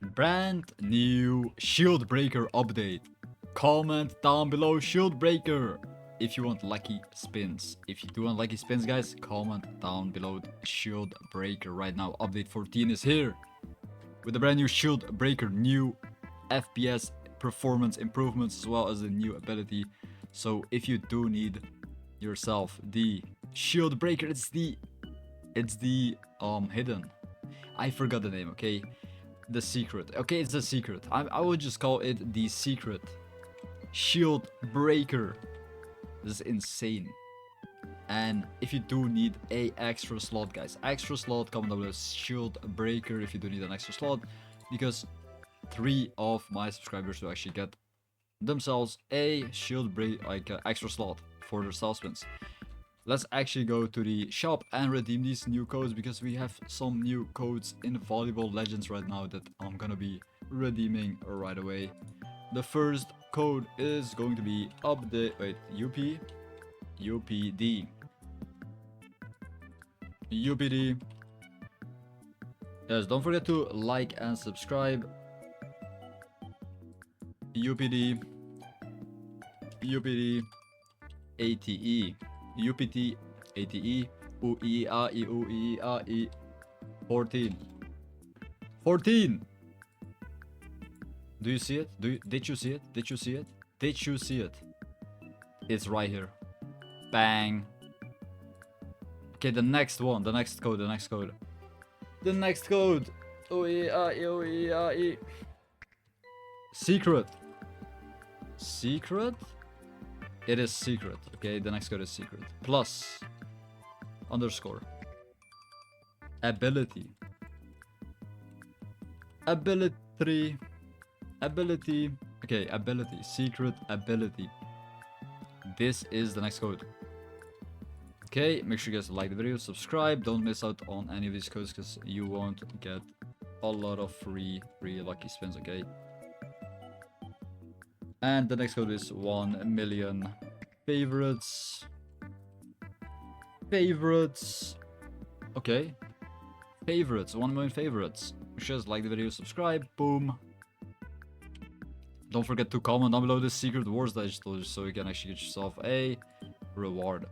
Brand new shield breaker update. Comment down below shield breaker if you want lucky spins. If you do want lucky spins, guys, comment down below shield breaker right now. Update 14 is here with the brand new shield breaker, new FPS performance improvements as well as a new ability. So if you do need yourself the shield breaker, it's the hidden, I forgot the name, okay, the secret, okay, it's the secret. I would just call it the secret shield breaker. This is insane. And if you do need a extra slot, guys, extra slot, comment down below shield breaker if you do need an extra slot, because 3 of my subscribers will actually get themselves a shield break, like extra slot for their self spins. Let's actually go to the shop and redeem these new codes, because we have some new codes in Volleyball Legends right now that I'm gonna be redeeming right away. The first code is going to be UPD. Yes, don't forget to like and subscribe. UPD ATE UPT ATE UEAE 14. Do you see it? Did you see it? Did you see it? Did you see it? It's right here. Bang. Okay, the next one, the next code. UEAE. Secret. It is secret. Okay, the next code is secret. Plus underscore ability. Okay, ability, secret ability. This is the next code. Okay, make sure you guys like the video, subscribe, don't miss out on any of these codes, because you won't get a lot of free lucky spins, okay? And the next code is 1 million favorites. Okay. Favorites, 1 million favorites. Just like the video, subscribe, boom. Don't forget to comment down below the secret words that I just told you, so you can actually get yourself a reward.